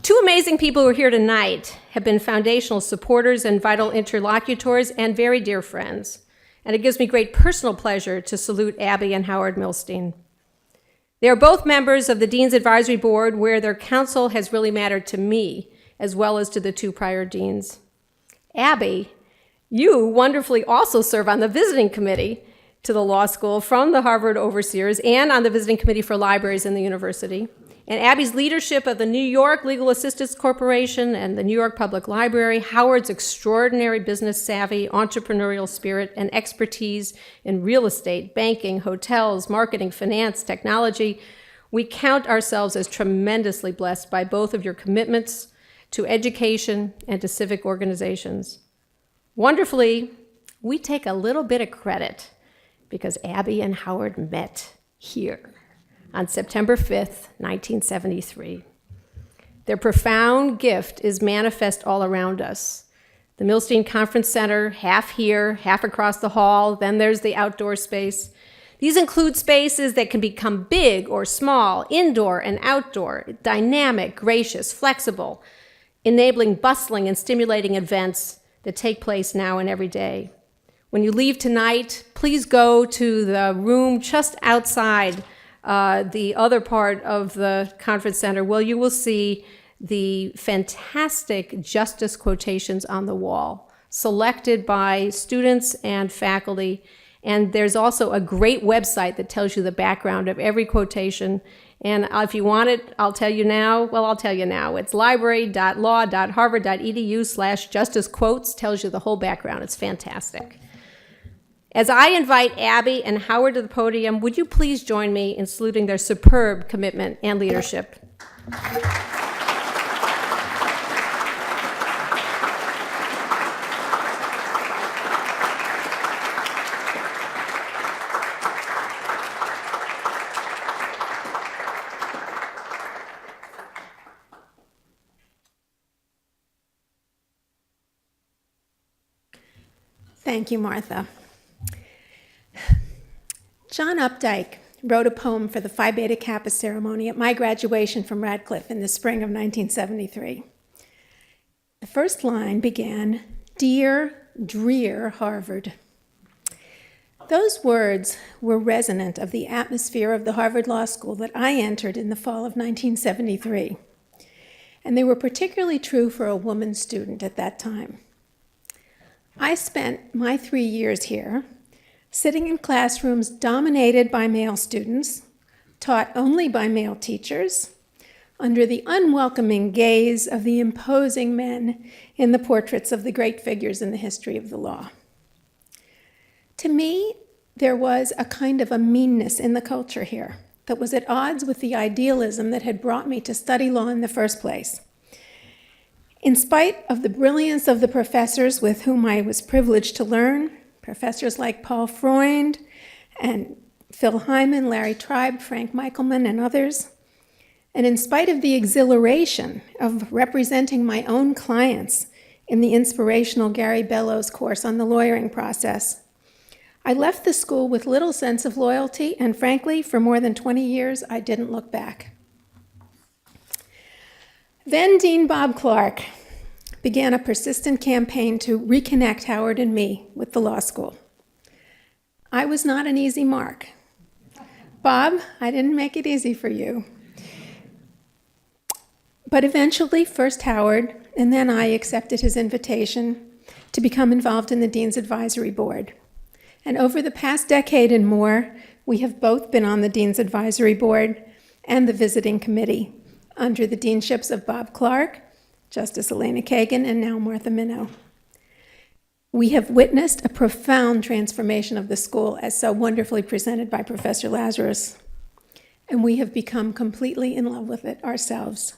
Two amazing people who are here tonight have been foundational supporters and vital interlocutors and very dear friends. And it gives me great personal pleasure to salute Abby and Howard Milstein. They are both members of the Dean's Advisory Board, where their counsel has really mattered to me, as well as to the two prior deans. Abby, you wonderfully also serve on the visiting committee to the law school from the Harvard overseers and on the visiting committee for libraries in the university. And Abby's leadership of the New York Legal Assistance Corporation and the New York Public Library, Howard's extraordinary business savvy, entrepreneurial spirit, and expertise in real estate, banking, hotels, marketing, finance, technology. We count ourselves as tremendously blessed by both of your commitments to education and to civic organizations. Wonderfully, we take a little bit of credit because Abby and Howard met here on September 5th, 1973. Their profound gift is manifest all around us. The Milstein Conference Center, half here, half across the hall, then there's the outdoor space. These include spaces that can become big or small, indoor and outdoor, dynamic, gracious, flexible, enabling bustling and stimulating events that take place now and every day. When you leave tonight, please go to the room just outside the other part of the conference center, where you will see the fantastic justice quotations on the wall, selected by students and faculty. And there's also a great website that tells you the background of every quotation. And if you want it, I'll tell you now. Well, I'll tell you now. It's library.law.harvard.edu/justicequotes, tells you the whole background. It's fantastic. As I invite Abby and Howard to the podium, would you please join me in saluting their superb commitment and leadership? Thank you, Martha. John Updike wrote a poem for the Phi Beta Kappa ceremony at my graduation from Radcliffe in the spring of 1973. The first line began, "Dear, drear Harvard." Those words were resonant of the atmosphere of the Harvard Law School that I entered in the fall of 1973, and they were particularly true for a woman student at that time. I spent my 3 years here sitting in classrooms dominated by male students, taught only by male teachers, under the unwelcoming gaze of the imposing men in the portraits of the great figures in the history of the law. To me, there was a kind of a meanness in the culture here that was at odds with the idealism that had brought me to study law in the first place. In spite of the brilliance of the professors with whom I was privileged to learn, professors like Paul Freund and Phil Hyman, Larry Tribe, Frank Michelman, and others, and in spite of the exhilaration of representing my own clients in the inspirational Gary Bellows course on the lawyering process, I left the school with little sense of loyalty, and frankly, for more than 20 years, I didn't look back. Then Dean Bob Clark began a persistent campaign to reconnect Howard and me with the law school. I was not an easy mark. Bob, I didn't make it easy for you. But eventually, first Howard, and then I accepted his invitation to become involved in the Dean's Advisory Board. And over the past decade and more, we have both been on the Dean's Advisory Board and the Visiting Committee under the deanships of Bob Clark, Justice Elena Kagan, and now Martha Minow. We have witnessed a profound transformation of the school, as so wonderfully presented by Professor Lazarus, and we have become completely in love with it ourselves.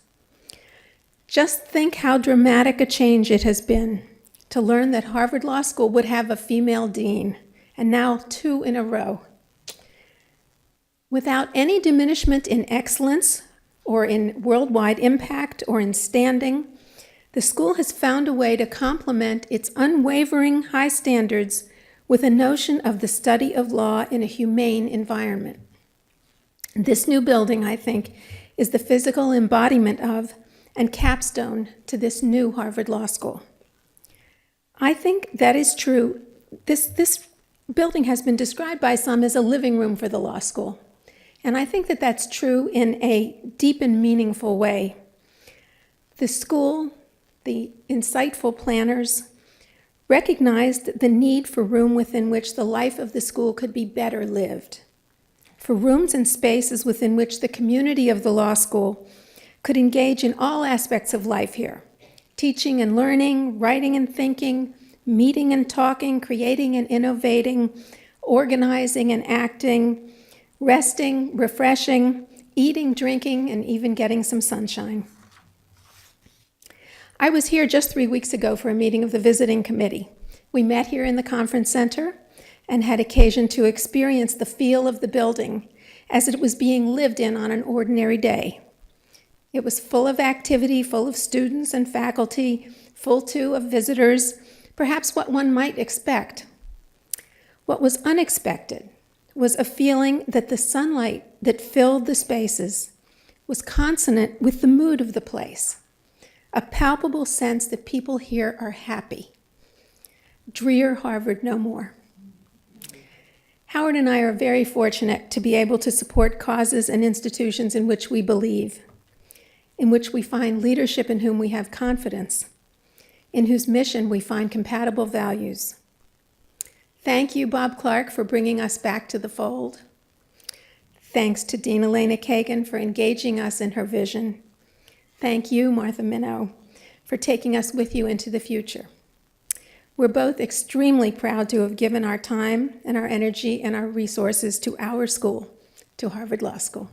Just think how dramatic a change it has been to learn that Harvard Law School would have a female dean, and now 2 in a row. Without any diminishment in excellence or in worldwide impact or in standing, the school has found a way to complement its unwavering high standards with a notion of the study of law in a humane environment. This new building, I think, is the physical embodiment of and capstone to this new Harvard Law School. I think that is true. This building has been described by some as a living room for the law school. And I think that that's true in a deep and meaningful way. The school, the insightful planners, recognized the need for room within which the life of the school could be better lived, for rooms and spaces within which the community of the law school could engage in all aspects of life here, teaching and learning, writing and thinking, meeting and talking, creating and innovating, organizing and acting, resting, refreshing, eating, drinking, and even getting some sunshine. I was here just 3 weeks ago for a meeting of the visiting committee. We met here in the conference center and had occasion to experience the feel of the building as it was being lived in on an ordinary day. It was full of activity, full of students and faculty, full too of visitors, perhaps what one might expect. What was unexpected was a feeling that the sunlight that filled the spaces was consonant with the mood of the place, a palpable sense that people here are happy. Drear Harvard no more. Howard and I are very fortunate to be able to support causes and institutions in which we believe, in which we find leadership in whom we have confidence, in whose mission we find compatible values. Thank you, Bob Clark, for bringing us back to the fold. Thanks to Dean Elena Kagan for engaging us in her vision. Thank you, Martha Minow, for taking us with you into the future. We're both extremely proud to have given our time and our energy and our resources to our school, to Harvard Law School.